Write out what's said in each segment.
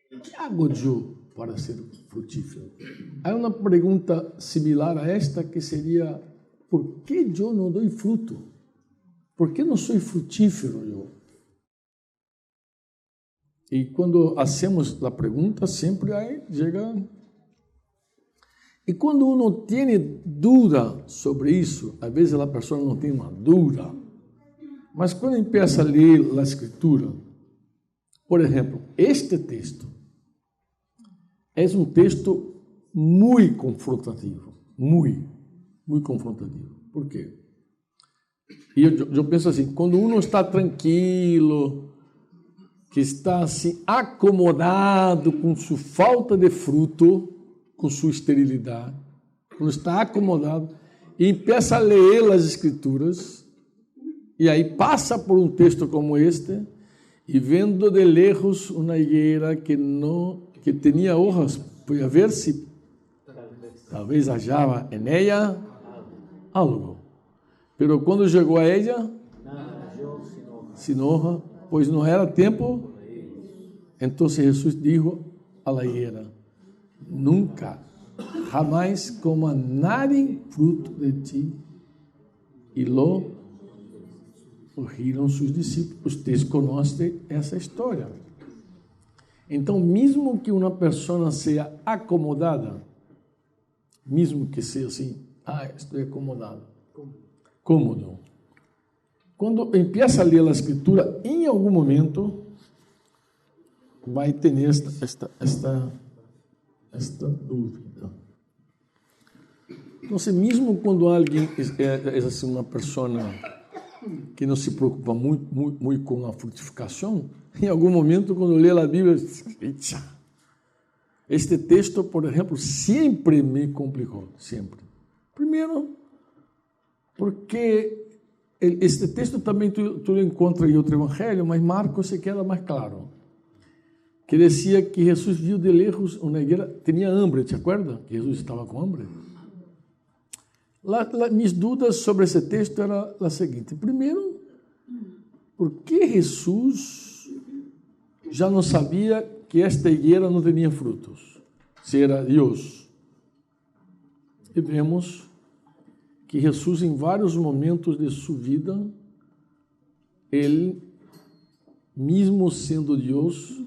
que hago eu para ser frutífero? Há uma pergunta similar a esta que seria: por que eu não dou fruto? Por que não sou frutífero eu? E quando hacemos a pergunta, sempre aí chega. E quando uno tem dúvida sobre isso, às vezes a pessoa não tem uma dúvida, mas quando empieza a ler a Escritura, por exemplo, este texto é um texto muito confrontativo, muito confrontativo. Por quê? E eu penso assim, quando uno está tranquilo, que está assim acomodado com sua falta de fruto, com sua esterilidade, quando está acomodado e empieza a ler as Escrituras, e aí passa por um texto como este, e vendo de lejos uma higueira que tinha hojas, podia ver se talvez achava em ela algo. Pero quando chegou a ela, sin hoja, pois não era tempo. Então Jesus disse a la higuera: nunca, jamais coma nadie fruto de ti. E lo ouviram seus discípulos. Vocês conhecem essa história. Então, mesmo que uma pessoa seja acomodada, mesmo que seja assim, estou acomodado, cômodo, quando empieza a ler a Escritura, em algum momento vai ter esta dúvida. Então, mesmo quando alguém é assim, uma pessoa que não se preocupa muito com a frutificação, em algum momento, quando lê a Bíblia, este texto, por exemplo, sempre me complicou, sempre. Primeiro, porque este texto também tu encontra em outro evangelho, mas Marcos se queda mais claro, que dizia que Jesus viu de lejos uma higuera, tinha hambre, te acorda? Que Jesus estava com hambre. Minhas dúvidas sobre esse texto era a seguinte: primeiro, por que Jesus já não sabia que esta higueira não tinha frutos, se era Deus? E vemos que Jesus, em vários momentos de sua vida, ele, mesmo sendo Deus,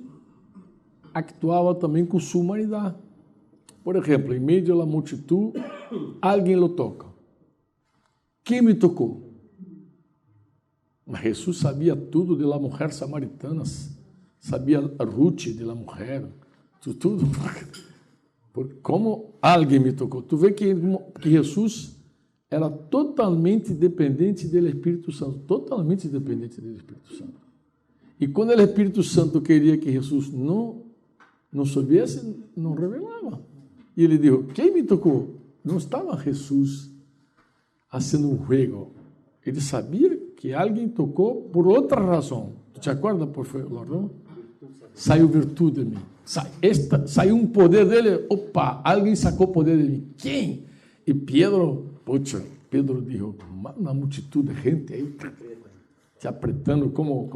actuava também com sua humanidade. Por exemplo, em meio da multidão, alguém o toca. Quem me tocou? Mas Jesus sabia tudo de la mulher samaritana, sabia a Ruth de la mulher, tudo. Como alguém me tocou? Tu vê que Jesus era totalmente dependente do Espírito Santo, totalmente dependente do Espírito Santo. E quando o Espírito Santo queria que Jesus não soubesse, não revelava. E ele disse: quem me tocou? Não estava Jesus fazendo um jogo. Ele sabia que alguém tocou por outra razão. Tu te acorda, por favor? Saiu virtude de mim. Saiu um poder dele. Opa, alguém sacou poder de mim. Quem? E Pedro disse: uma multidão de gente aí te apretando. Como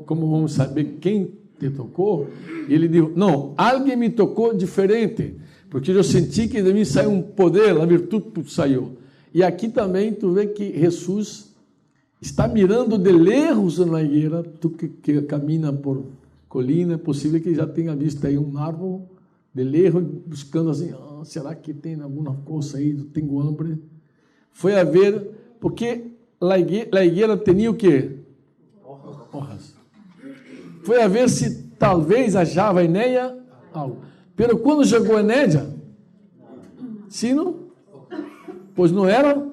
vamos saber quem te tocou? E ele disse: não, alguém me tocou diferente, porque eu senti que de mim saiu um poder, a virtude saiu. E aqui também tu vê que Jesus está mirando de lejos na higueira. Tu que camina por colina, é possível que já tenha visto aí um árvore de lejos, buscando assim: será que tem alguma coisa aí? Eu tenho hambre. Foi a ver, porque a higueira tinha o quê? Hojas. Foi a ver se talvez achava em ela algo. Pero quando chegou em ela, sino, pois não era.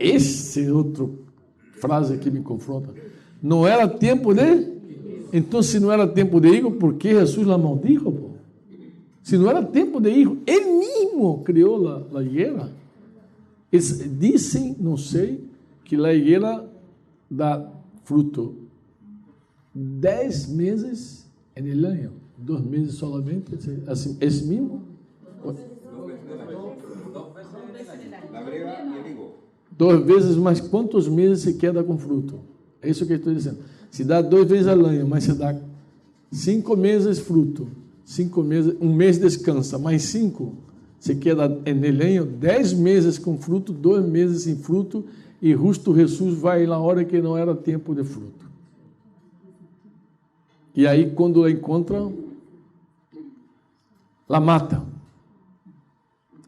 Esse é outro frase que me confronta. Não era tempo de. Então, se não era tempo de higo, por que Jesus la maldijo? Pô? Se não era tempo de higo, ele mesmo criou a higuera. Eles dizem, não sei, que a higuera dá fruto 10 meses no ano, 2 meses solamente, assim, esse mesmo. 2 vezes, mas quantos meses se queda com fruto? É isso que eu estou dizendo. Se dá 2 vezes ao ano, mas se dá 5 meses fruto, 5 meses, um mês descansa, mais 5, se queda en el año, 10 meses com fruto, 2 meses sem fruto, e justo Jesus vai na hora que não era tempo de fruto. E aí, quando a encontra, la mata.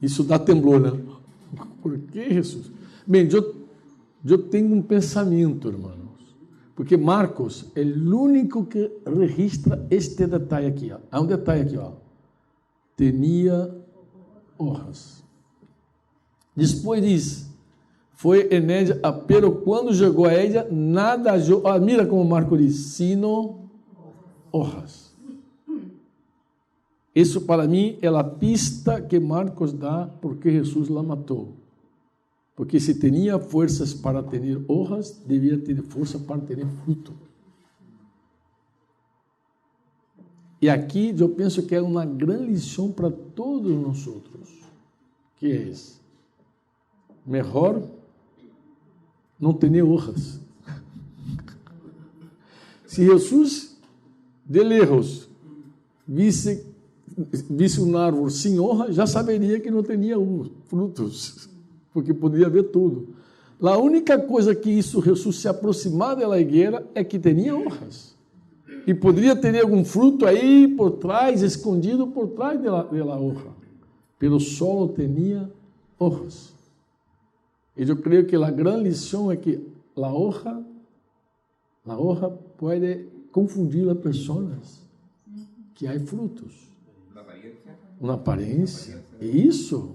Isso dá temblor, né? Por que, Jesus? Bem, eu tenho um pensamento, irmãos, porque Marcos é o único que registra este detalhe aqui. Ó. Há um detalhe aqui, ó. Tinha hojas. Depois diz, foi en ella, pero quando chegou a ella, nada halló. Mira como Marcos diz, sino hojas. Isso para mim é a pista que Marcos dá porque Jesus la matou. Porque se tinha forças para ter hojas, devia ter força para ter fruto. E aqui eu penso que é uma grande lição para todos nós outros, que é melhor não ter hojas. Se Jesus de lejos visse um árvore sem hoja, já saberia que não tinha frutos, porque poderia ver tudo. A única coisa que isso Jesus se aproximar da higueira é que tinha hojas. E poderia ter algum fruto aí por trás, escondido por trás da hoja. Pero solo tinha hojas. E eu creio que a grande lição é que a hoja pode confundir as pessoas, que há frutos. Uma aparência. Isso,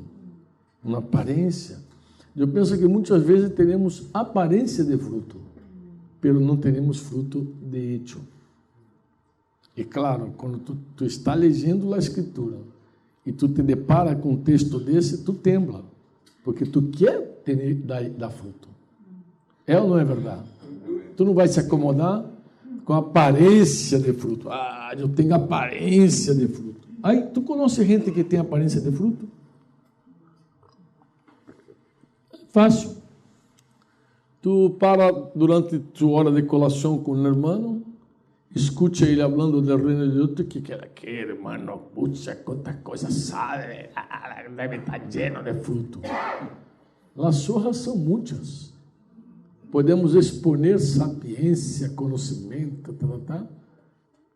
uma aparência. Eu penso que muitas vezes teremos aparência de fruto, mas não teremos fruto de hecho. E claro, quando tu está lendo a Escritura e tu te depara com um texto desse, tu tembla, porque tu quer dar fruto. É ou não é verdade? Tu não vai se acomodar com a aparência de fruto. Ah, eu tenho aparência de fruto. Aí, tu conhece gente que tem aparência de fruto? Fácil. Tu para durante tua hora de colação com o irmão, escute ele falando do reino de Deus, que quer que, irmão, puxa, quanta coisa sabe, deve estar lleno de fruto. As hojas são muitas. Podemos exponer sapiência, conhecimento,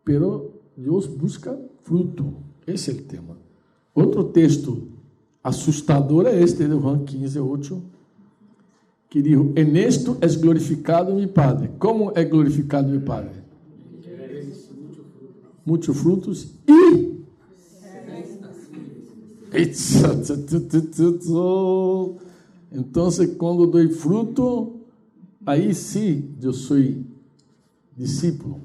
pero Deus busca fruto. Esse é o tema. Outro texto assustador é este de Juan 15:8, que diz: en esto es glorificado mi Padre. Como é glorificado mi Padre? Muitos frutos e então, quando dou fruto, aí sim eu sou discípulo.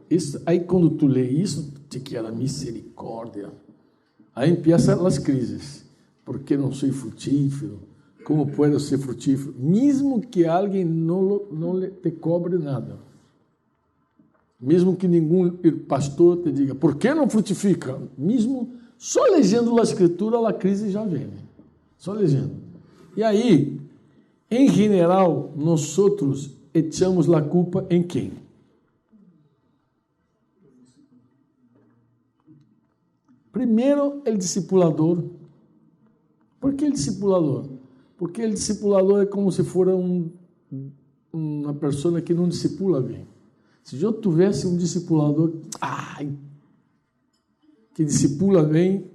Isso, aí quando tu lê isso, te quer misericórdia. Aí começam as crises. Por que não sou frutífero? Como posso ser frutífero? Mesmo que alguém não te cobre nada. Mesmo que nenhum pastor te diga, por que não frutifica? Mesmo só lendo a Escritura, a crise já vem. Só lendo. E aí, em geral, nós outros echamos a culpa em quem? Primeiro, o discipulador. Por que o discipulador? Porque o discipulador é como se fosse uma pessoa que não discipula bem. Se eu tivesse um discipulador que discipula bem,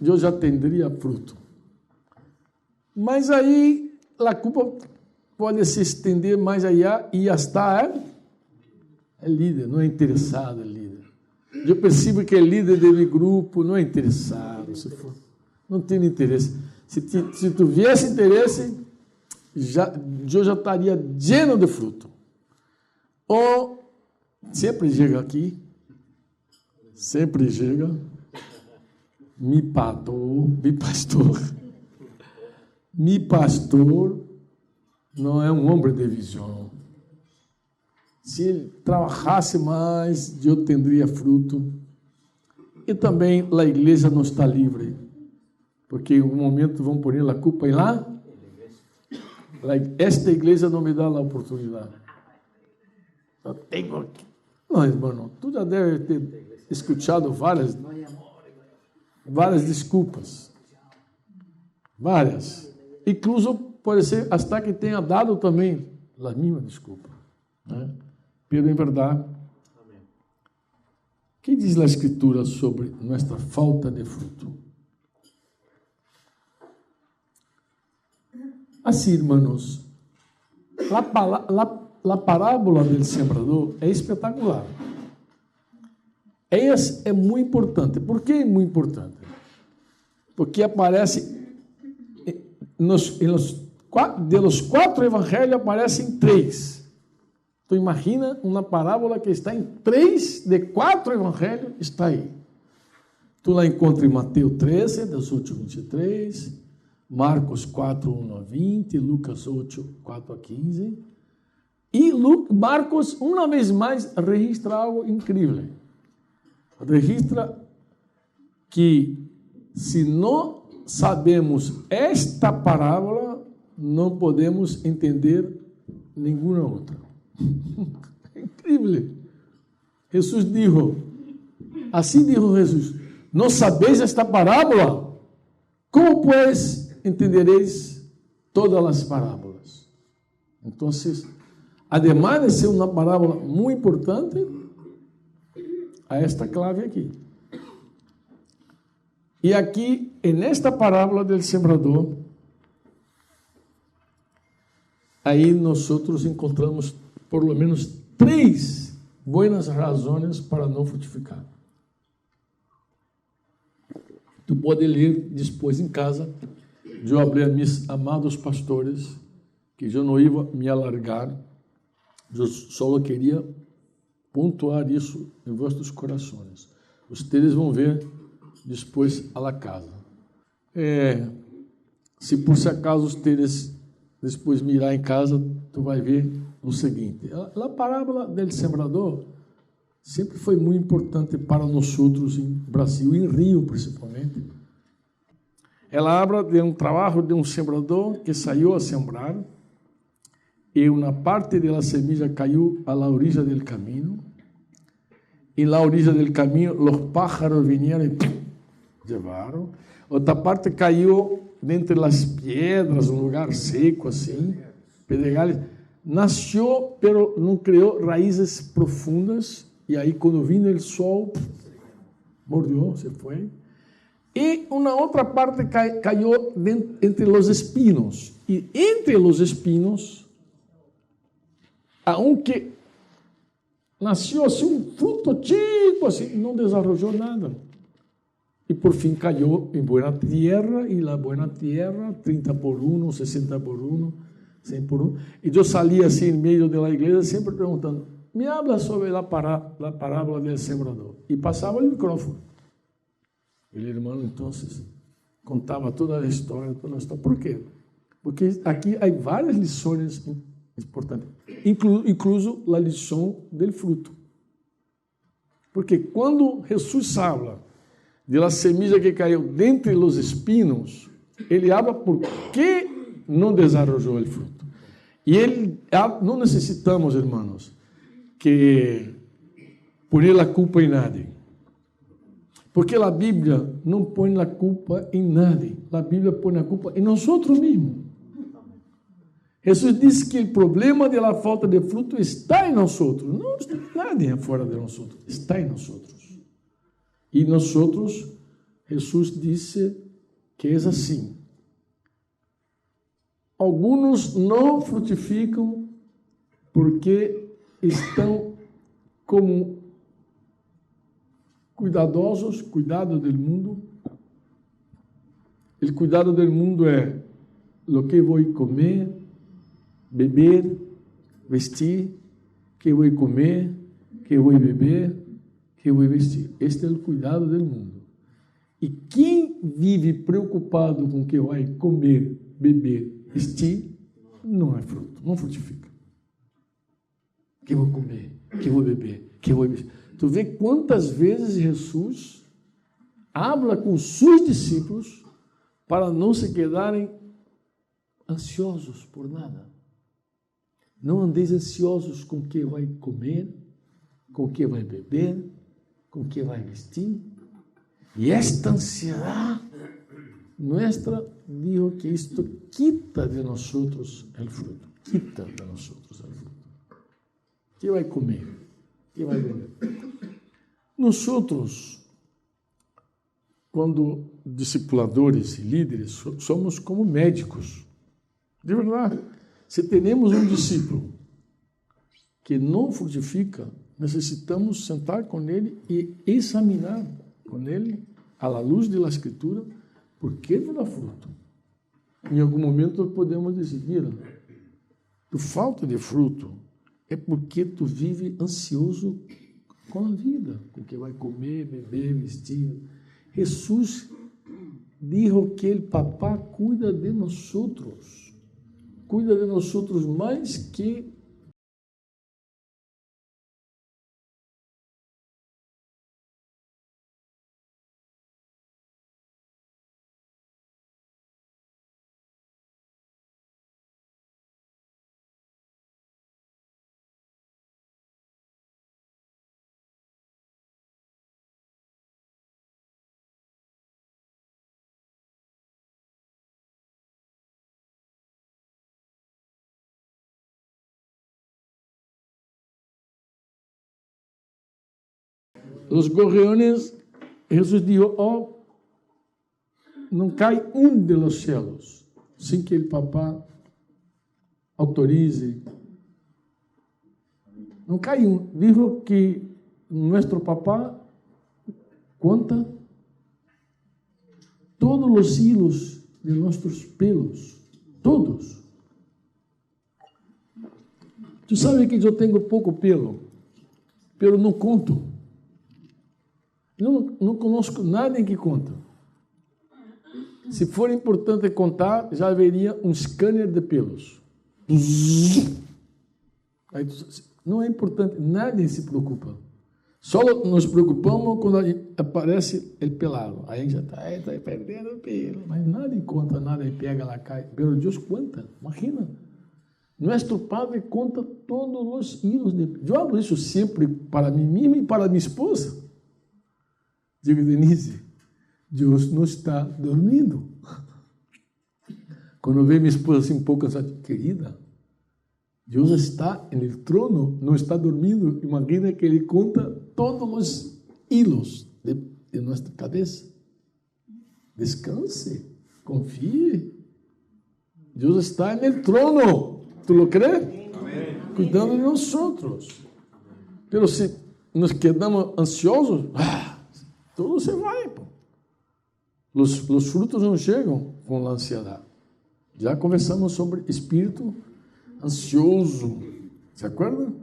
eu já teria fruto. Mas aí, a culpa pode se estender mais allá e hasta é líder, não é interessado, é líder. Eu percebo que é líder de meu grupo, não é interessado, não tem interesse. Se tu viesse interesse, eu já estaria lleno de fruto. Ou sempre chega aqui, mi pastor não é um homem de visão. Se ele trabalhasse mais, eu teria fruto. E também a igreja não está livre, porque em um momento vão pôr a culpa em lá. Esta igreja não me dá a oportunidade. Eu tenho aqui. Não, irmão, tu já deve ter escutado várias desculpas. Várias. Incluso pode ser hasta que tenha dado também a mesma desculpa. Né? Pero, em verdade, o que diz a Escritura sobre nossa falta de fruto? Assim, irmãos, a parábola do sembrador é espetacular. Essa é muito importante. Por que é muito importante? Porque aparece de los 4 evangelhos aparecem 3. Então imagina uma parábola que está em 3 de 4 evangelhos, está aí. Tu la encontra em Mateus 13, 18 a 23, Marcos 4, 1 a 20, Lucas 8, 4 a 15. E Marcos, uma vez mais, registra algo incrível. Registra que se não sabemos esta parábola, não podemos entender nenhuma outra. É incrível. Jesus disse, assim dijo Jesus, não sabeis esta parábola? Como, pois, entendereis todas as parábolas? Então, además de ser uma parábola muito importante, há esta clave aqui. E aqui, nesta parábola do sembrador, aí nós encontramos por lo menos 3 boas razões para não frutificar. Tu pode ler depois em casa. Eu falei a meus amados pastores que eu não ia me alargar, eu só queria pontuar isso em vossos corações. Vocês vão ver depois a la casa. Se por se acaso vocês depois mirar em casa, tu vai ver o seguinte: a parábola do sembrador sempre foi muito importante para nós outros em Brasil, em Rio principalmente. Ela habla de um trabalho de um sembrador que saiu a sembrar e uma parte da semilla caiu à la orilla del caminho. E na orilla del caminho, os pájaros vieram e levaram. Outra parte caiu entre as pedras, um lugar seco assim, pedregales. Nasceu, pero não criou raízes profundas. E aí, quando vino o sol, mordeu, se foi. E uma outra parte caiu entre os espinos. E entre os espinos, aunque nasceu assim um fruto chico, assim, não desenvolveu nada. E por fim caiu em boa terra, e la boa terra, 30 por 1, 60 por 1, 100 por 1. E eu saía assim em meio da igreja, sempre perguntando, me habla sobre a parábola do sembrador. E passava o microfone. E o irmão, então, contava toda a história. Por quê? Porque aqui há várias lições importantes, incluso a lição do fruto. Porque quando Jesus fala de la semilla que caiu dentre os espinos, ele habla por que não desenvolveu o fruto. E não necessitamos, irmãos, que poner a culpa em nadie. Porque a Bíblia não põe a culpa em nadie. A Bíblia põe a culpa em nós mesmos. Jesus disse que o problema da falta de fruto está em nós. Não está nada fora de nós. Está em nós. E nós, Jesus disse que é assim. Alguns não frutificam porque estão como cuidado do mundo. O cuidado do mundo é o que vou comer, beber, vestir, que vou comer, que vou beber, que vou vestir. Este é o cuidado do mundo. E quem vive preocupado com o que vai comer, beber, vestir, não é fruto, não frutifica. Que vou comer, que vou beber, que vou vestir. Tu vê quantas vezes Jesus habla com seus discípulos para não se quedarem ansiosos por nada. Não andeis ansiosos com o que vai comer, com o que vai beber, com que vai vestir. E esta ansiedade nuestra, dijo que esto quita de nosotros el fruto. Quita de nosotros el fruto. ¿Qué vai comer? ¿Qué vai beber? Nosotros, quando discipuladores e líderes, somos como médicos. De verdade. Se temos um discípulo que não frutifica, necessitamos sentar com ele e examinar com ele, à luz da Escritura, por que não dá fruto. Em algum momento podemos dizer, mira, tu falta de fruto é porque tu vive ansioso com a vida, com o que vai comer, beber, vestir. Jesus dijo que o papá cuida de nós mais que os gorriones. Jesus dijo, não cai um de los cielos sem que o papá autorize. Não cai um. Dijo que nosso papá conta todos os hilos de nossos pelos, todos. Tu sabe que eu tenho pouco pelo não conto. Não conosco nada em que conta. Se for importante contar, já haveria um scanner de pelos. Aí, não é importante, nadie se preocupa. Só nos preocupamos quando aparece o pelado. Aí já está perdendo o pelo. Mas nadie conta, nadie pega lá, cai. Pero Deus conta, imagina. Nosso Padre conta todos os hilos de pelo. Eu hablo isso sempre para mim mesmo e para minha esposa. Digo, Denise, Deus não está dormindo. Quando vem minha esposa assim um pouco cansada, querida, Deus está no trono, não está dormindo. Imagina que Ele conta todos os hilos de nossa cabeça. Descanse, confie. Deus está no trono. ¿Tu lo crees? Amém. Cuidando de nós outros. Pero se nos quedamos ansiosos, tudo se vai. Pô. Os frutos não chegam com a ansiedade. Já conversamos sobre espírito ansioso. ¿Se acuerdan?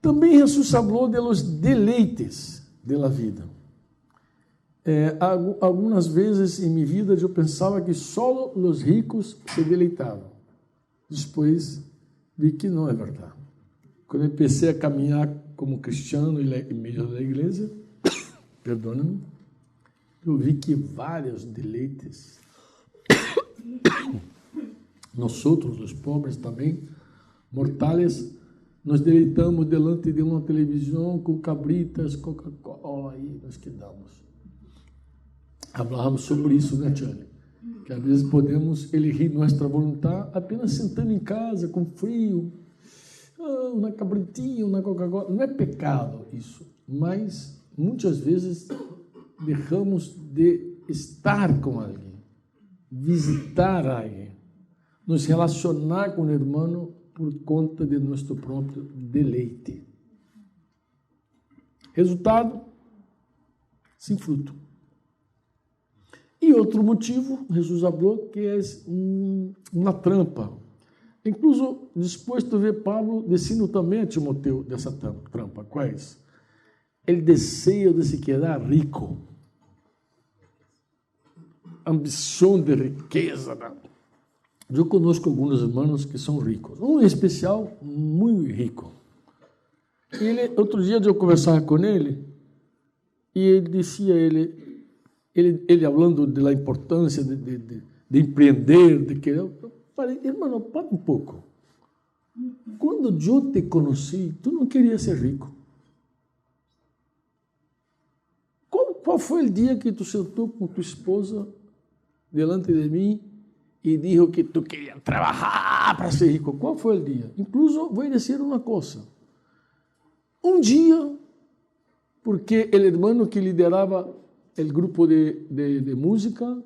Também Jesus falou de los deleites de la vida. Algumas vezes em minha vida eu pensava que só os ricos se deleitavam. Depois vi que não é verdade. Quando eu comecei a caminhar como cristiano em meio da igreja, perdona-me, eu vi que vários deleites, nós outros, os pobres também, mortais, nos deleitamos delante de uma televisão com cabritas, Coca-Cola, e nós quedamos. Falávamos sobre isso, né, Tiane? Que às vezes podemos elegir nossa vontade apenas sentando em casa, com frio, uma cabritinha, uma Coca-Cola. Não é pecado isso, mas muitas vezes deixamos de estar com alguém, visitar alguém, nos relacionar com o irmão por conta de nosso próprio deleite. Resultado, sem fruto. E outro motivo, Jesus falou, que é uma trampa. Incluso, depois de ver Paulo dizendo também a Timoteu dessa trampa. Quais? O desejo de se quedar rico. Ambição de riqueza. Eu conosco alguns irmãos que são ricos. Um em especial, muito rico. E ele, outro dia eu conversava com ele, e ele dizia, ele falando da importância de empreender, de querer. Eu falei, irmão, para um pouco. Quando eu te conheci, tu não querias ser rico. qual foi o dia que tu sentou com tua esposa delante de mim e disse que tu queria trabalhar para ser rico? Qual foi o dia? Incluso vou dizer uma coisa. Um dia, porque o irmão que liderava o grupo de música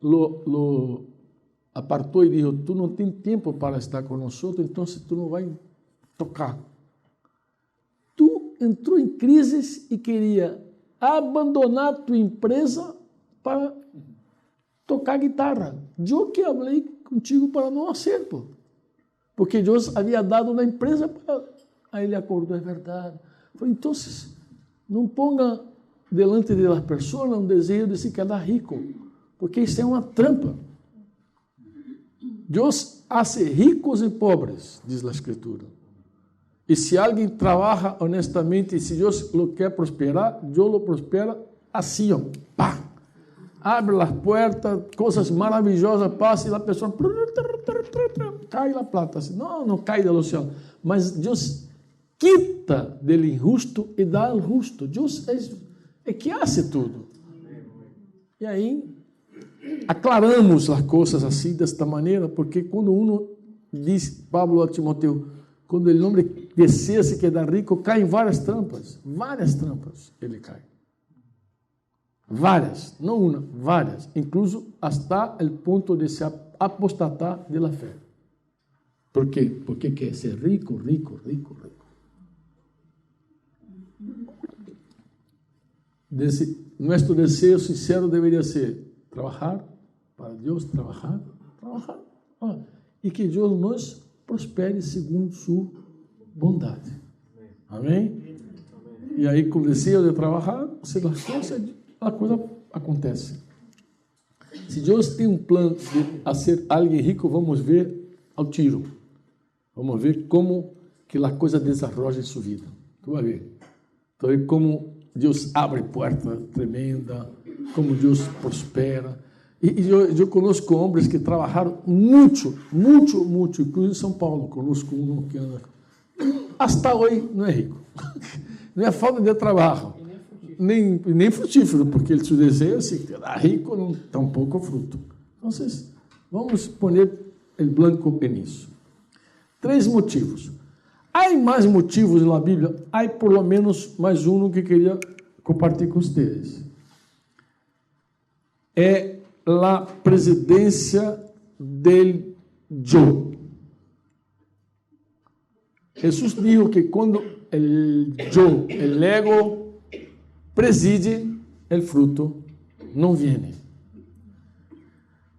lo apartou e disse: tu não tens tempo para estar conosco, então tu não vai tocar. Tu entrou em crise e queria abandonar tua empresa para tocar guitarra. Eu que falei contigo para não acerto, porque Deus havia dado na empresa para... Aí ele acordou, é verdade. Falei, então, não ponga delante das pessoas um desejo de se quedar rico, porque isso é uma trampa. Deus hace ricos e pobres, diz a Escritura. E se alguém trabalha honestamente, e se Deus lo quer prosperar, Deus lo prospera assim, ó, pá. Abre as portas, coisas maravilhosas passam e a pessoa cai na plata. Assim. Não cai do céu. Mas Deus quita do injusto e dá ao justo. Deus é que hace tudo. E aí, aclaramos as coisas assim, desta maneira, porque quando uno diz, Pablo a Timoteu, quando o homem deseja se quedar rico, cai em várias trampas ele cai. Várias, não uma, várias, incluso hasta o ponto de se apostatar de la fé. ¿Por quê? Porque quer ser rico. Nosso desejo sincero deveria ser trabalhar para Deus, trabalhar. E que Deus nos prospere segundo sua bondade. Amém? E aí, com o desejo de trabalhar, a coisa acontece. Se Deus tem um plano de ser alguém rico, vamos ver ao tiro. Vamos ver como que a coisa desenvolve em sua vida. Tu vai ver. Então, como Deus abre porta tremenda, como Deus prospera. E eu conosco homens que trabalharam muito, inclusive em São Paulo, conosco um que anda. Hasta hoje não é rico. Não é falta de trabalho. Nem frutífero, porque ele se deseja se quedar rico, não tão pouco fruto. Então, vamos poner o blanco nisso. 3 motivos. Há mais motivos na Bíblia? Há por lo menos mais um que queria compartilhar com vocês. É a presidência del yo. Jesus disse que quando o yo, o ego, preside, o fruto não vem.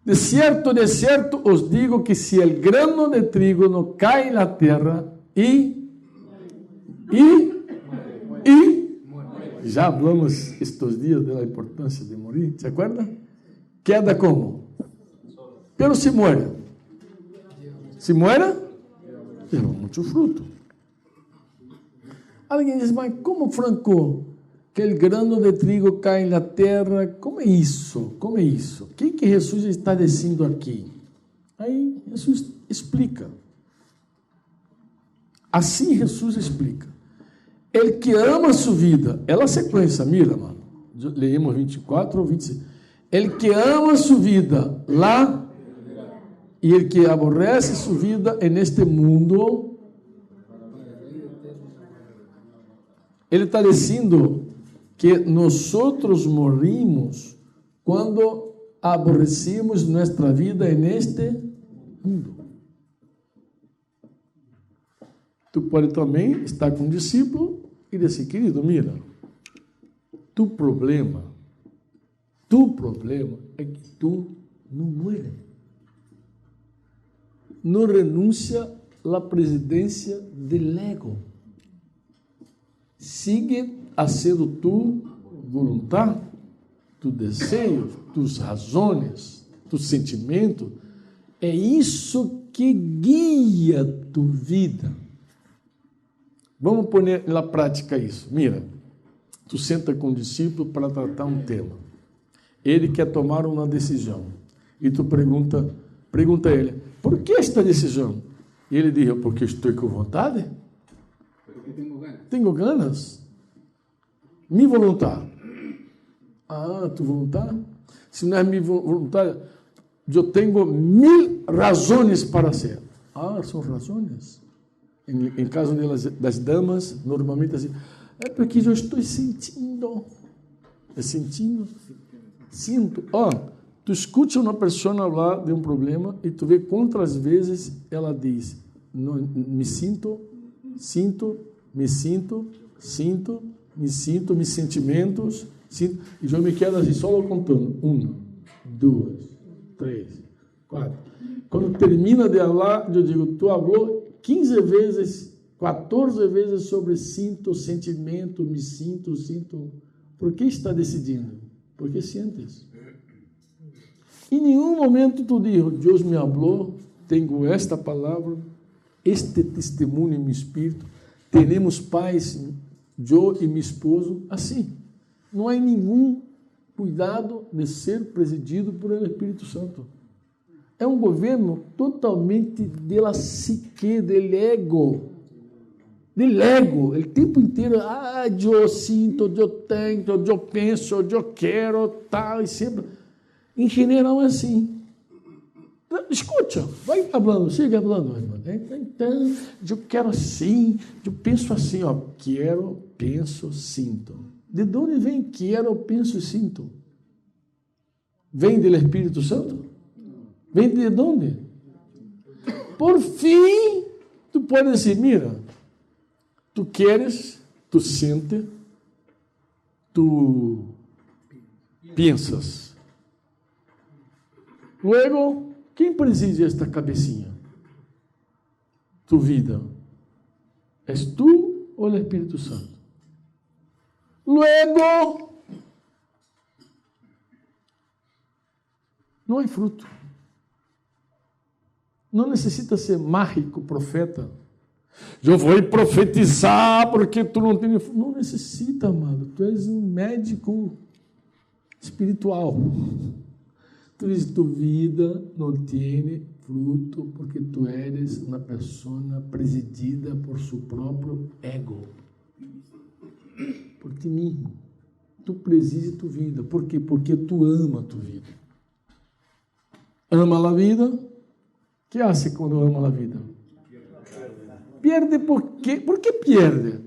De certo, os digo que se o grano de trigo não cai na terra e já falamos estes dias da importância de morir, ¿se acuerda? Queda como? Pero se muere. Se muere, deu muito fruto. Alguém diz, mas como, Franco, que o grano de trigo cai na terra? Como é isso? Como é isso? O que Jesus está dizendo aqui? Aí Jesus explica. Assim Jesus explica. El que ama sua vida, é a sequência, mira, mano. Leemos 24 ou 25. El que ama sua vida lá, e el que aborrece sua vida neste mundo, ele está dizendo que nós morrimos quando aborrecemos nossa vida neste mundo. Tu pode também estar com um discípulo e dizer, querido, mira, tu problema é que tu não mueres. Não renuncia à presidência del ego. Sigue haciendo tu vontade, tu desejo, tus razões, tu sentimento. É isso que guia tu vida. Vamos pôr na prática isso. Mira, tu senta com um discípulo para tratar um tema. Ele quer tomar uma decisão. E tu pergunta a ele, por que esta decisão? E ele diz, porque estou com vontade. Porque tenho ganas. Tenho ganas. Minha vontade. tu voluntad. Se não é minha vontade, eu tenho 1000 razões para ser. São razões. Em caso das damas, normalmente assim, é porque eu estou sentindo. Sinto. Tu escuta uma pessoa falar de um problema e tu vê quantas vezes ela diz, me sinto, meus sentimentos, sinto, e eu me quedo assim, só contando. 1, 2, 3, 4. Quando termina de falar, eu digo, tu falou 15 vezes, 14 vezes sobre sinto, sentimento, me sinto. Por que está decidindo? Porque sientes. Em nenhum momento tu diz, Deus me falou, tenho esta palavra, este testemunho em meu espírito, teremos paz, eu e meu esposo, assim. Não há nenhum cuidado de ser presidido por el Espírito Santo. É um governo totalmente da psique, do ego. Del ego, o tempo inteiro, eu sinto, eu tenho, eu penso, eu quero, tal, e sempre. Em geral é assim. Escuta, vai falando, siga falando. Então, eu quero assim, eu penso assim, quero, penso, sinto. De onde vem quero, penso, sinto? Vem do Espírito Santo? Vem de onde? Por fim, tu pode dizer, mira, tu queres, tu sentes, tu pensas. Luego, quem preside esta cabecinha? Tu vida. És tu ou o Espírito Santo? Luego, não há fruto. Não necessita ser mágico, profeta. Eu vou profetizar porque tu não tem... Não necessita, amado. Tu és um médico espiritual. Tu diz, tu vida não tem fruto porque tu eres uma pessoa presidida por seu próprio ego. Por ti mesmo. Tu presides tu vida. Por quê? Porque tu ama tu vida. Ama a vida? O que hace quando ama a vida? Pierde por quê? Por que pierde?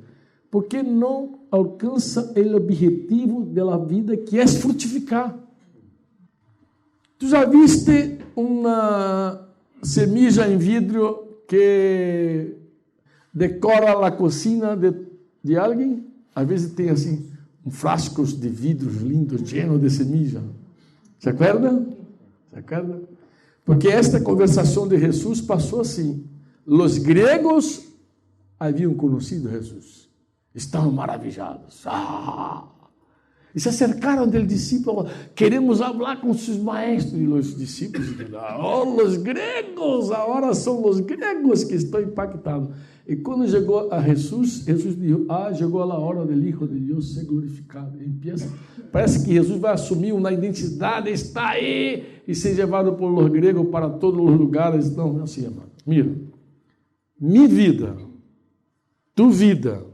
Porque não alcança o objetivo da vida, que é frutificar. Tu já viste uma semilla em vidro que decora a cozinha de alguém? Às vezes tem assim, frascos de vidros lindos, cheios de semilla. Se acorda? Se acorda? Porque esta conversação de Jesus passou assim. Os gregos haviam conhecido Jesus. Estavam maravilhados. E se acercaram do discípulo. Queremos falar com seus maestros. E os discípulos disseram, os gregos, agora são os gregos que estão impactados. E quando chegou a Jesus, Jesus disse, chegou a hora do Hijo de Deus ser glorificado. Parece que Jesus vai assumir uma identidade, está aí, e ser levado por los gregos para todos os lugares. Não, é assim, amado. Mira, minha vida, tu vida,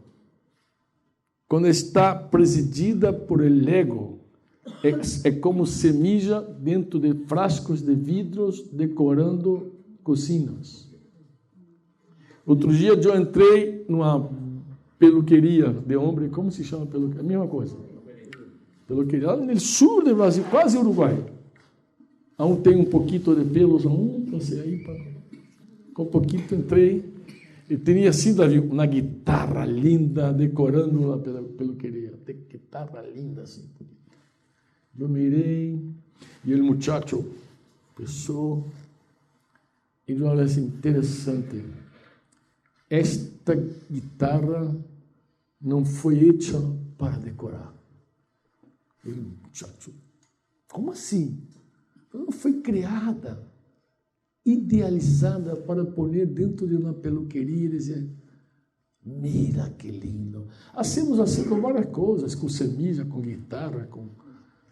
quando está presidida por el ego, é como semilla dentro de frascos de vidros decorando cozinhas. Outro dia eu entrei numa peluqueria de homem, como se chama peluqueria? A mesma coisa. Peluqueria, lá no sul do Brasil, quase Uruguai. Aún tem um pouquinho de pelos, passei aí, com um pouquinho entrei, e tinha assim, Davi, uma guitarra linda, decorando a peluqueria. Tem guitarra linda, assim. Eu mirei, e o muchacho pensou, e eu olhei assim, interessante. Esta guitarra não foi feita para decorar. E o muchacho, como assim? Ela não foi criada, idealizada para pôr dentro de uma peluqueria e dizer, mira que lindo. Hacemos assim com várias coisas, com semilla, com guitarra,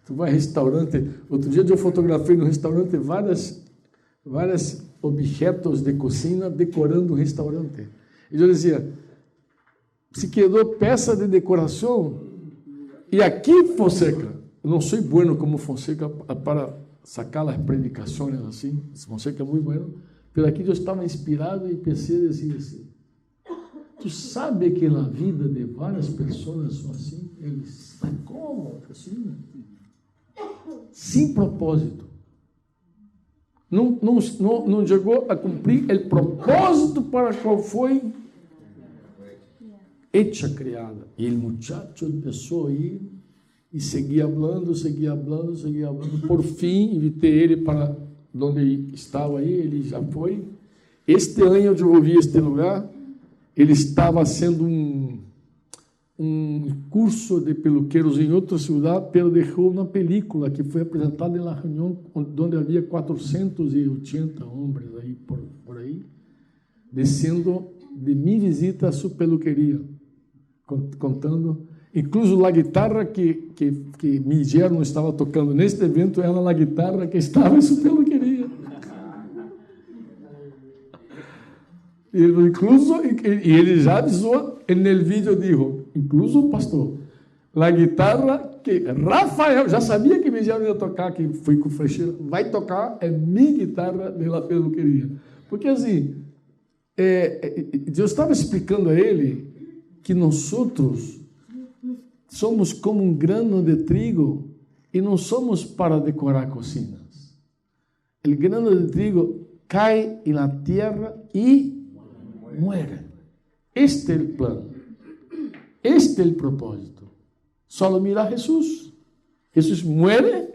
tu vai a restaurante. Outro dia eu fotografei no restaurante vários objetos de cozinha decorando o restaurante. E eu dizia, se quedou peça de decoração, e aqui, Fonseca, não sou bueno como Fonseca para sacar as predicações assim. Fonseca é muito bueno. Pero aqui eu estava inspirado e pensei assim, tu sabe que na vida de várias pessoas são assim? Eles, como? Assim? Sem propósito. Não chegou a cumprir o propósito para o qual foi hecha, criada. E o muchacho começou a ir e seguia falando. Por fim, invitei ele para onde estava aí, ele já foi. Este ano eu ouvi este lugar, ele estava sendo um curso de peluqueiros em outra cidade, pero deixou uma película que foi apresentada na reunião onde havia 480 homens aí por aí, descendo de minha visita à sua peluqueria, contando, incluso a guitarra que meu yerno estava tocando neste evento era a guitarra que estava em sua peluqueria. Incluso, e ele já avisou no vídeo, dijo, incluso, pastor, a guitarra que Rafael, já sabia que meu yerno ia tocar, que foi com o Frecheira, vai tocar, é minha guitarra da peluqueria. Porque assim, eu estava explicando a ele que nós outros somos como um grano de trigo e não somos para decorar cocinas. O grano de trigo cai na terra e muere. Este é o plano. Este é o propósito. Só mira a Jesus. Jesus muere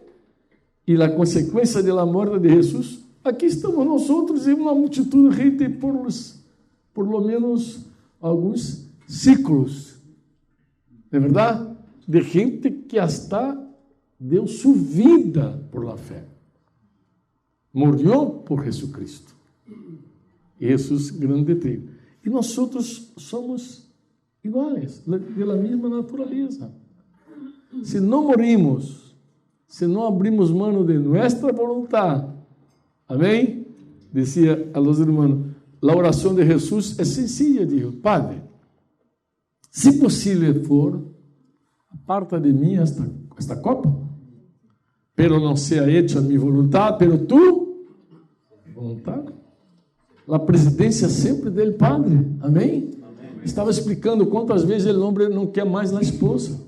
e a consequência da morte de Jesus, aqui estamos nós outros e uma multidão de gente por lo menos alguns ciclos. É verdade? De gente que hasta deu sua vida por la fé. Morreu por Jesucristo. Jesus, grande trigo. E nós outros somos iguais, da mesma natureza. Se não morimos, se não abrimos mão de nossa vontade, amém? Dizia a los irmãos, a oração de Jesus é sencilla, dijo, Padre, se possível for, aparta de mim esta copa, pero não seja hecha minha vontade, pero tu vontade. A presidência sempre dele, Padre, amém? Estava explicando quantas vezes o homem não quer mais a esposa.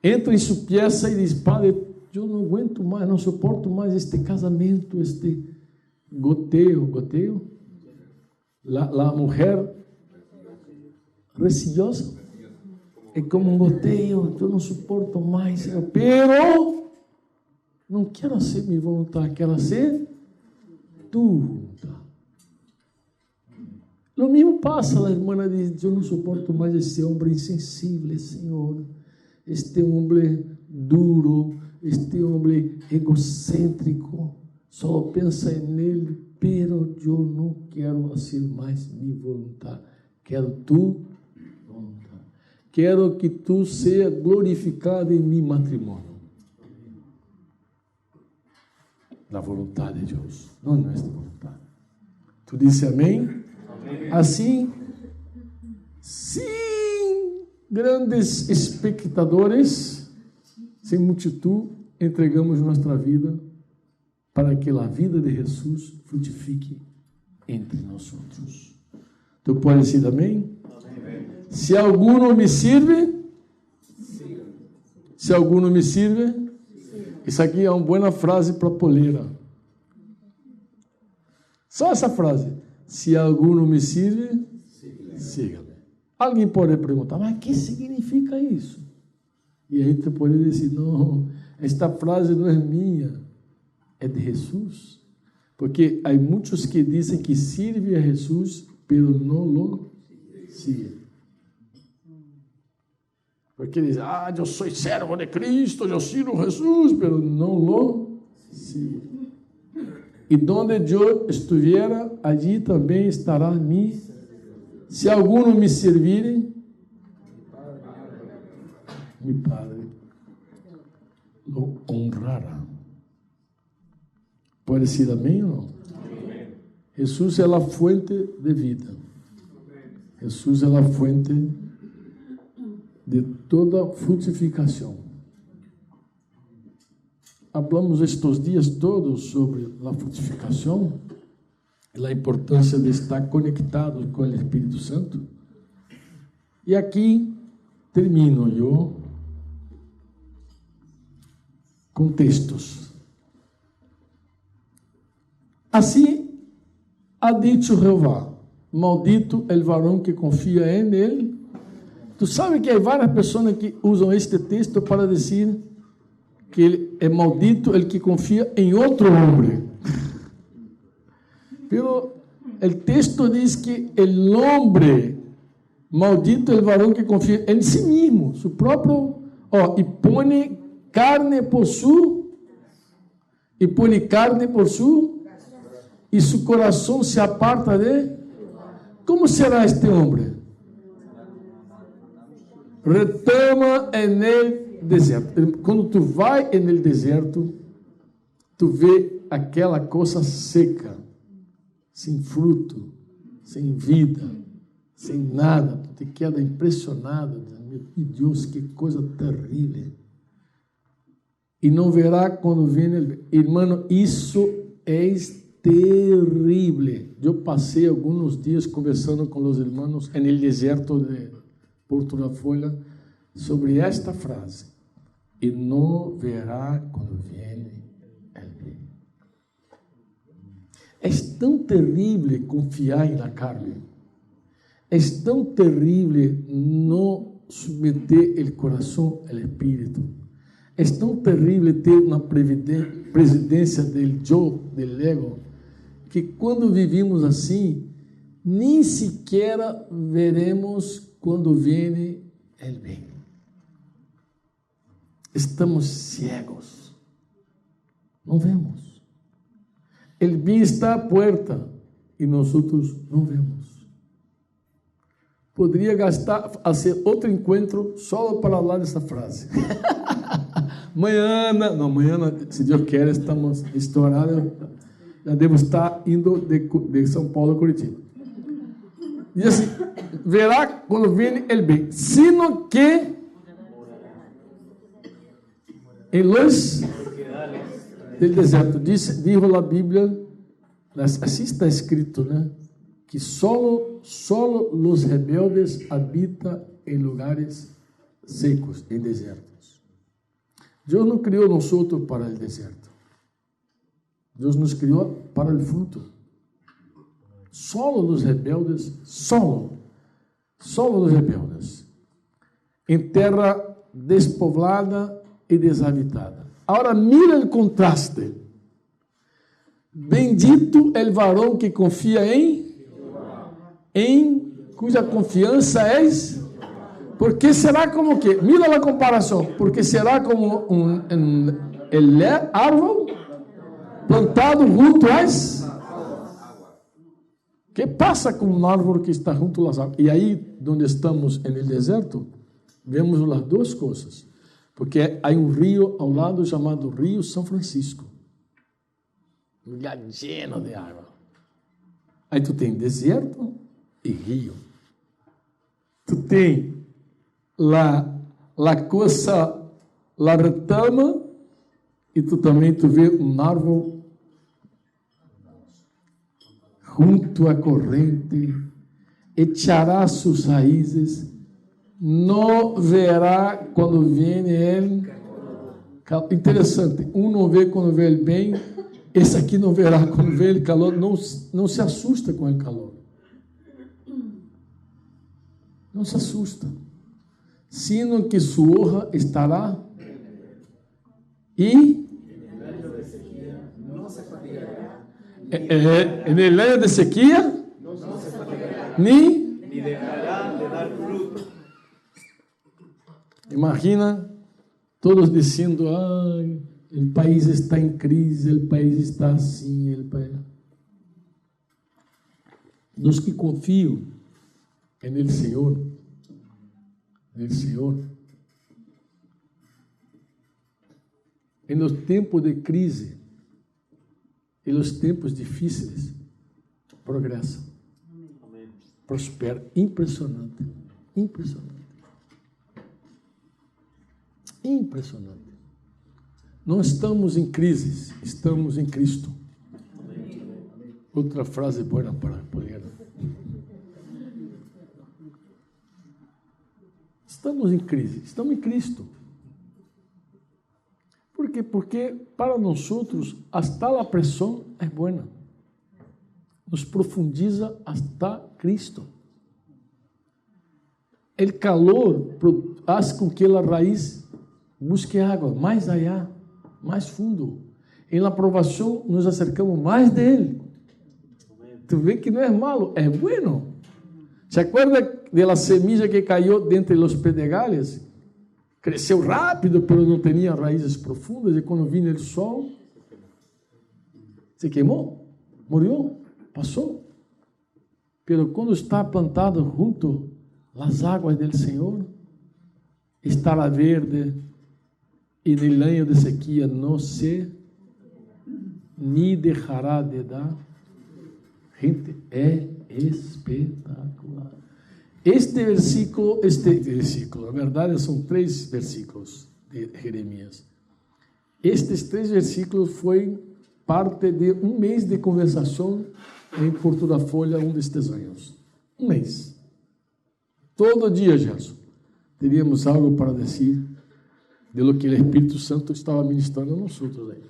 Entra em sua peça e diz, Padre, eu não aguento mais, não suporto mais este casamento, este goteo. A mulher receosa é como um goteo, eu não suporto mais, pero não quero ser minha vontade, quero ser tu vontade. O mesmo passa, a irmã diz, eu não suporto mais esse homem insensível, Senhor, este homem duro, este homem egocêntrico, só pensa nele, pero eu não quero fazer mais minha vontade, quero tu vontade, quero que tu seja glorificado em meu matrimônio. Na vontade de Deus, não na nossa vontade. Tu disse amém? Assim, sem grandes espectadores, sem multidão, entregamos nossa vida para que a vida de Jesus frutifique entre nós outros. Tu podes dizer amém? Amém? Se alguno me sirve, se alguno me sirve, isso aqui é uma boa frase para poleira. Só essa frase. Se alguno me sirve, siga-me. Alguém pode perguntar, mas o que significa isso? E aí tu pode dizer, não, esta frase não é minha, é de Jesus. Porque há muitos que dizem que servem a Jesus, pero não lo siguen. Porque dizem, eu sou servo de Cristo, eu sirvo a Jesus, pero não lo siguen. E donde eu estiver, allí também estará mi. Se alguno me servirem, mi Padre lo honrará. Pode ser amém ou não? Amém. Jesus é a fonte de vida. Jesus é a fonte de toda frutificação. hablamos estes dias todos sobre a frutificação e a importância de estar conectado com o Espírito Santo. E aqui termino eu com textos. Assim ha dicho Jeová, maldito el varão que confia em ele. Tu sabe que há várias pessoas que usam este texto para dizer que ele é maldito el que confia em outro homem. Pero el texto diz que el hombre, maldito el varão que confia em si mesmo, su próprio, e põe carne por su, e su coração se aparta de. Como será este homem? Retama en el deserto. Quando tu vai en el deserto, tu vê aquela coisa seca, sem fruto, sem vida, sem nada. Tu te queda impressionado. Meu Deus, que coisa terrível. E não verá quando vem ele. Irmão, isso é terrível. Eu passei alguns dias conversando com os irmãos no deserto de Porto da Folha sobre esta frase. E não verá quando vem ele. É tão terrível confiar na carne. É tão terrível não submeter o coração ao Espírito. É tão terrível ter uma presidência do eu, do ego, que quando vivimos assim, nem sequer veremos quando vem o bem. Estamos cegos. Não vemos. O bem está à porta e nós não vemos. Poderia fazer outro encontro só para falar dessa frase. Amanhã, se Deus quer, estamos estourados. Já devo estar indo de São Paulo a Curitiba. Diz assim, verá quando vem o bem, sino que em los del deserto, diz a Bíblia, assim está escrito, né? Que solo los rebeldes habitam em lugares secos, em desertos. Deus não criou nós outros para o deserto. Deus nos criou para o fruto. Solo los rebeldes, solo los rebeldes, em terra despoblada e deshabitada. Agora mira o contraste. Bendito el varão que confia em cuja confiança é. Porque será como que? Mira a comparação. Porque será como el árvore plantado junto às. O que passa com uma árvore que está junto às águas? E aí, onde estamos no deserto, vemos as duas coisas. Porque há rio ao lado chamado Rio São Francisco. Um lugar lleno de água. Aí tu tem deserto e rio. Tu tem la coisa, la retama, e tu também vê um árvore junto à corrente, echará suas raízes, não verá quando vem ele. Interessante, não vê quando vê ele bem, esse aqui não verá quando vê ele calor, não se assusta com o calor. Não se assusta, sino que sua honra estará e en el año de sequía ni dejará de dar fruto. Imagina todos dizendo: ai, o país está em crise, o país está assim, Dos que confiam no Senhor, em los tempos de crise, em los tempos difíceis, progressa, prospera. Impressionante. Não estamos em crise, estamos em Cristo. Outra frase boa para poder. Estamos em crise, estamos em Cristo. ¿Por quê? Porque para nós hasta a pressão é boa. Nos profundiza hasta Cristo. O calor faz com que a raiz busque água mais allá, mais fundo. Em la provação nos acercamos mais dele. Tu vê que não é malo, é bueno. ¿Se acuerda de la semilla que cayó dentro de los pedregales? Cresceu rápido, pero não tinha raízes profundas, e quando vino o sol, se queimou, morreu, passou. Pero quando está plantado junto às águas do Senhor, estará verde, e no año de sequía não se ni deixará de dar. Gente, é espetacular. Este versículo, na verdade são 3 versículos de Jeremias. Estes 3 versículos foi parte de um mês de conversação em Porto da Folha, destes anos. Um mês. Todo dia, Gerson, teríamos algo para dizer de lo que o Espírito Santo estava ministrando a nós aí.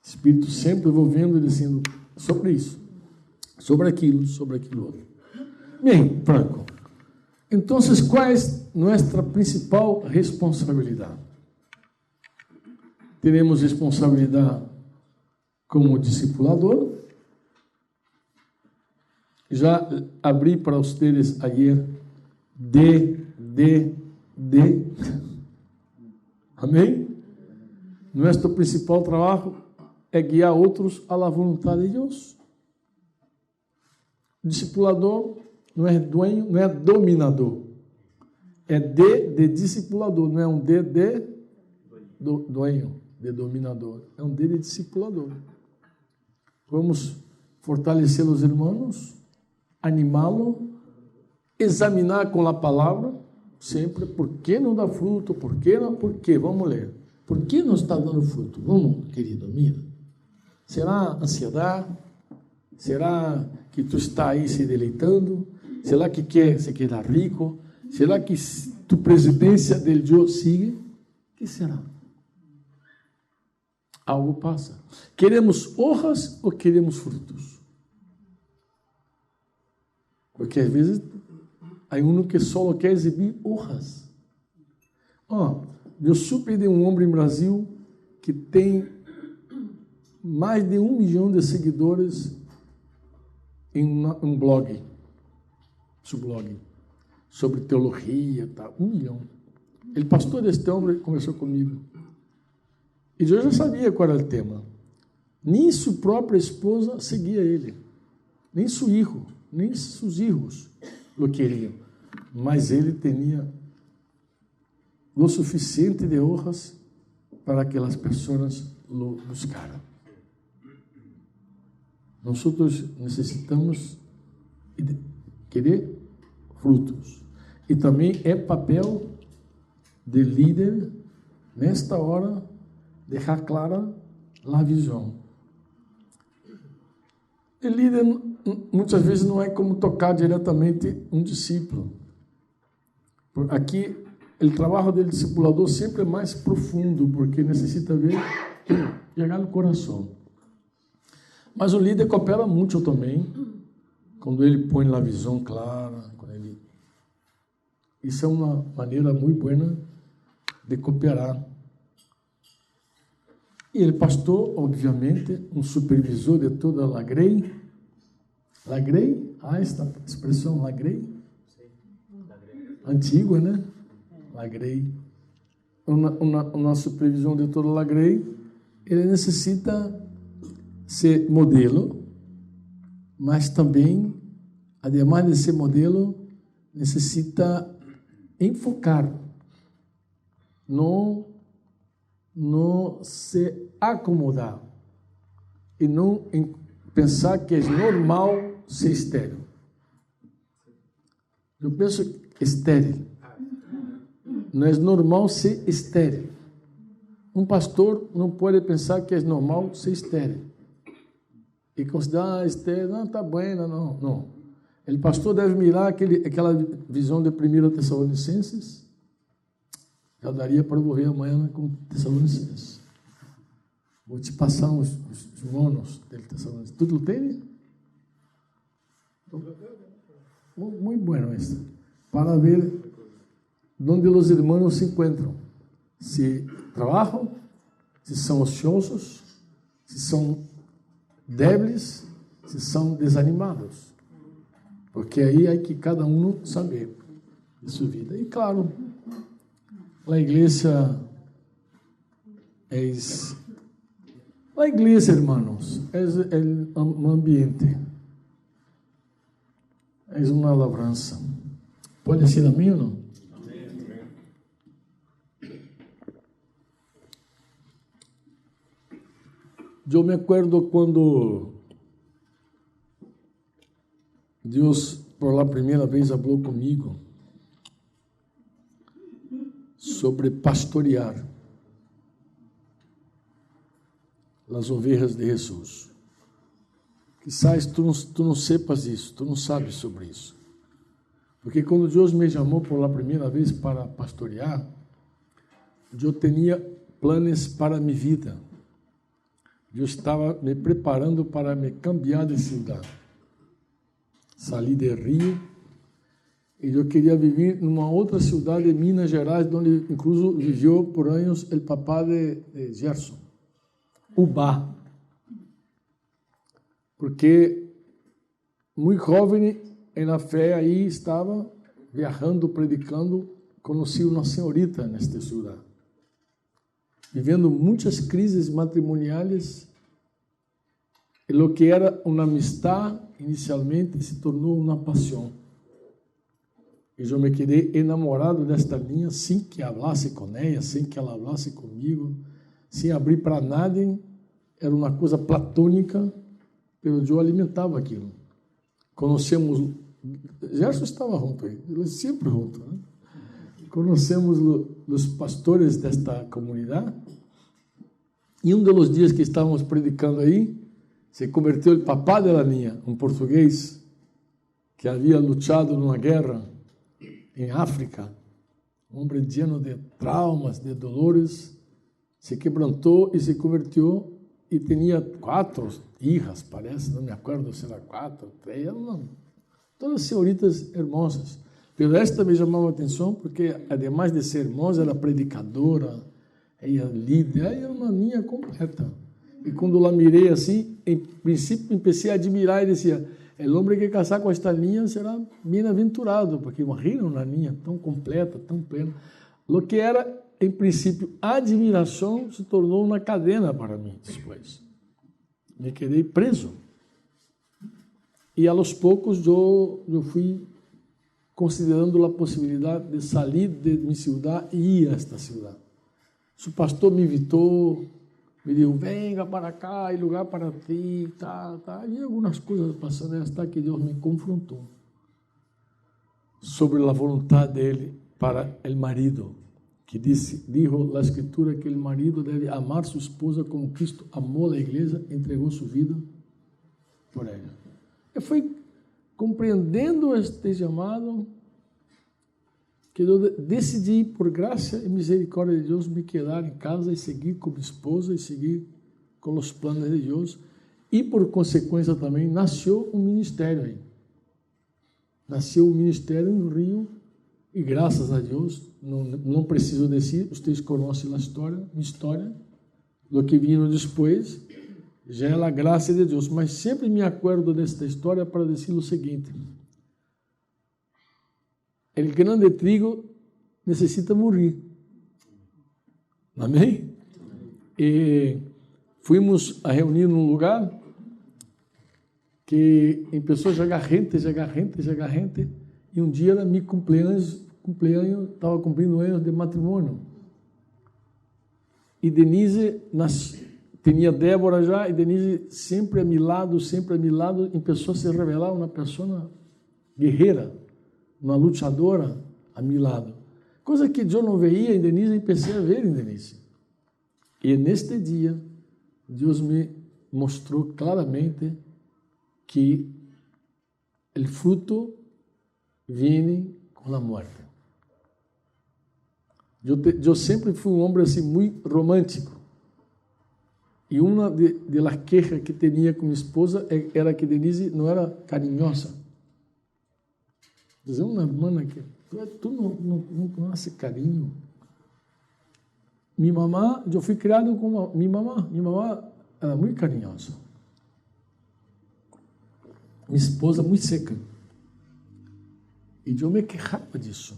Espírito sempre envolvendo e dizendo sobre isso, sobre aquilo outro. Bem, Franco, então, qual é nossa principal responsabilidade? Teremos responsabilidade como discipulador. Já abri para vocês ayer Amém? Nosso principal trabalho é guiar outros à vontade de Deus. O discipulador não é dueño, não é dominador. É de discipulador, não é um de dueño, de dominador. É um de discipulador. Vamos fortalecer os irmãos, animá-lo, examinar com a palavra, sempre, por que não dá fruto, por que não, por quê? Vamos ler. Por que não está dando fruto? Vamos, querido, mira. Será ansiedade? Será que tu está aí se deleitando? Será que quer se quedar rico? Será que tu presidência del yo sigue? O que será? Algo passa. Queremos honras ou queremos frutos? Porque às vezes há um que só quer exibir honras. Eu supe de um homem em Brasil que tem mais de 1 milhão de seguidores em um blog, seu blog, sobre teologia, tá? 1 milhão. O pastor deste homem conversou comigo. E eu já sabia qual era o tema. Nem sua própria esposa seguia ele, nem seu filho, nem seus filhos o queriam. Mas ele tinha o suficiente de honras para que as pessoas o buscaram. Nós necessitamos querer frutos. E também é papel de líder, nesta hora, deixar clara a visão. O líder, muitas vezes, não é como tocar diretamente um discípulo. Aqui, o trabalho do discipulador sempre é mais profundo, porque necessita ver, chegar no coração. Mas o líder coopera muito também, quando ele põe a visão clara. Isso é uma maneira muito boa de cooperar. E o pastor, obviamente, um supervisor de toda a grey. La grey? Esta expressão, la grey? Antiga, né? La grey. Uma supervisão de toda a grey, ele necessita ser modelo, mas também, ademais de ser modelo, necessita enfocar, não se acomodar e não pensar que é normal ser estéril. Eu penso estéril. Não é normal ser estéril. um pastor não pode pensar que é normal ser estéril. E considerar estéril, não, está buena, não. O pastor deve mirar aquela visão de 1 Tessalonicenses. Já daria para eu ver amanhã com Tessalonicenses. Vou te passar os monos de Tessalonicenses. ¿Tú tem? Muito bueno isso. Para ver onde os irmãos se encontram. Se trabalham, se são ociosos, se são débiles, se são desanimados. Porque aí é que cada um saber de sua vida. E claro, a igreja hermanos, é um ambiente, é uma labrança. Pode ser amém ou não? Amém. Eu me acuerdo quando Deus, por la primeira vez, falou comigo sobre pastorear as ovelhas de Jesus. Quizás tu não sepas isso, tu não sabes sobre isso. Porque quando Deus me chamou por la primeira vez para pastorear, eu tinha planos para minha vida. Eu estava me preparando para me cambiar de cidade. Saí de Rio e eu queria viver numa outra cidade de Minas Gerais, onde incluso viveu por anos o papá de Gerson, Ubá. Porque muito jovem na fé aí estava viajando, predicando, conheci uma senhorita nesta cidade, vivendo muitas crises matrimoniais. E o que era uma amistade inicialmente se tornou uma paixão. E eu me quedei enamorado desta linha, sem que falasse com ela, sem que ela falasse comigo, sem abrir para nada. Era uma coisa platônica, mas eu alimentava aquilo. Conhecemos, Gerson estava junto aí, sempre junto, né? Conhecemos os pastores desta comunidade, e um dos dias que estávamos predicando aí, se converteu o papá da linha, um português que havia lutado numa guerra em África, um homem lleno de traumas, de dolores, se quebrantou e se converteu e tinha 4 hijas, parece, não me acordo se era 4, 3, todas senhoritas hermosas. Mas esta me chamava a atenção porque, ademais de ser hermosa, era predicadora, ela líder, ela era uma linha completa. E quando la mirei assim, em princípio, comecei a admirar e dizia, o homem que casar com esta linha será bem-aventurado, porque imagina uma linha tão completa, tão plena. O que era, em princípio, admiração, se tornou uma cadena para mim depois. Me quedei preso. E, aos poucos, eu fui considerando a possibilidade de sair de minha cidade e ir a esta cidade. O pastor me invitou, me disse, venga para cá, há lugar para ti, E algumas coisas passando hasta que Deus me confrontou sobre a vontade dele para o marido, que dijo a Escritura que o marido deve amar sua esposa como Cristo amou a igreja, entregou sua vida por ela. Eu fui compreendendo este chamado que eu decidi, por graça e misericórdia de Deus, me quedar em casa e seguir com minha esposa e seguir com os planos de Deus. E, por consequência, também nasceu um ministério aí. Nasceu um ministério no Rio e, graças a Deus, não preciso dizer, vocês conhecem a história, minha história, do que vino depois, já é a graça de Deus. Mas sempre me acordo desta história para dizer o seguinte: o grande trigo necessita morrer. Amém? E fomos a reunir num lugar que começou a chegar gente, e um dia era meu cumpleaños, estava cumprindo anos de matrimônio. E Denise, tinha Débora já, e Denise sempre a meu lado, começou a se revelar uma pessoa guerreira, uma lutadora a meu lado. Coisa que eu não veia em Denise e comecei a ver em Denise. E neste dia, Deus me mostrou claramente que o fruto vem com a morte. Eu sempre fui um homem assim muito romântico. E uma de las quejas que tinha com minha esposa era que Denise não era carinhosa. Dizer uma irmã que tu não hace carinho. Minha mamã, eu fui criado com minha mamã era muito carinhosa. Minha esposa muito seca. E eu me queixava disso.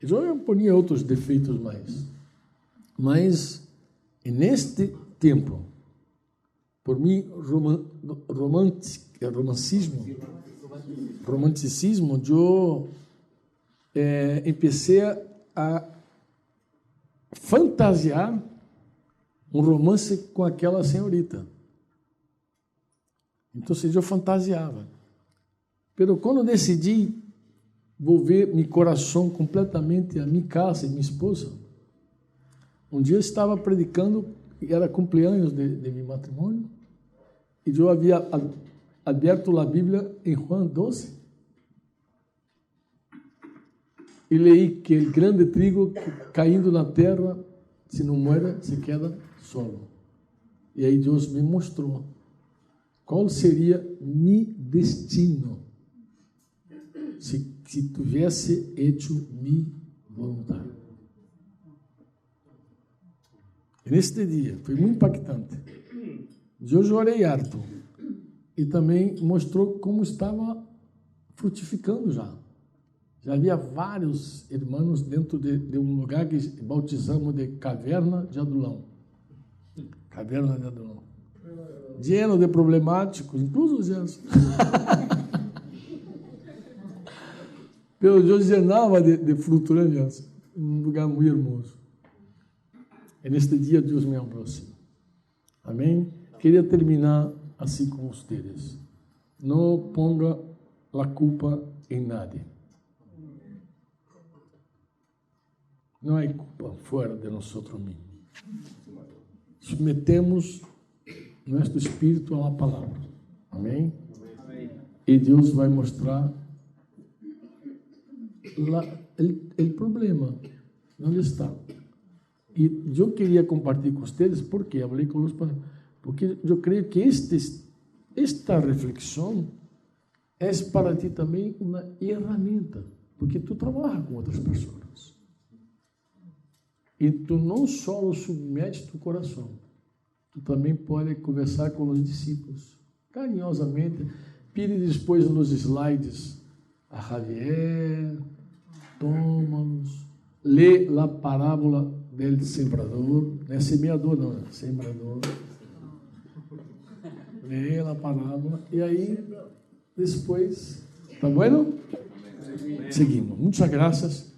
Eu ponia outros defeitos mais. Mas, neste tempo, por mim, romanticismo, eu comecei a fantasiar um romance com aquela senhorita. Então, eu fantasiava. Mas quando decidi volver meu coração completamente a minha casa e minha esposa, um dia eu estava predicando, e era cumpleaños de meu matrimônio, e eu havia aberto a Bíblia em Juan 12, e leí que o grande trigo caindo na terra, se não muere, se queda solo. E aí Deus me mostrou qual seria meu destino se tivesse hecho minha vontade. E neste dia, foi muito impactante. Eu chorei harto. E também mostrou como estava frutificando já. Já havia vários irmãos dentro de um lugar que bautizamos de Caverna de Adulão. Caverna de Adulão. Lleno de problemáticos, incluso eles. Pero Deus llenava de fruto, né, aliás? Um lugar muito hermoso. E neste dia Deus me aproxima. Amém? Queria terminar assim com vocês. Não ponga a culpa em nadie. Não há culpa fora de nós mesmos. Submetemos nosso espírito à palavra. Amém? E Deus vai mostrar o problema, onde está. E eu queria compartilhar com vocês, porque falei com os pais, porque eu creio que esta reflexão é para ti também uma ferramenta, porque tu trabalhas com outras pessoas. E tu não só submetes tu coração, tu também pode conversar com os discípulos, carinhosamente, pede depois nos slides a Javier, toma-los, lê a parábola do sembrador, não é semeador não, é sembrador, lê a parábola, e aí, depois, tá bueno? Seguimos. Muitas graças.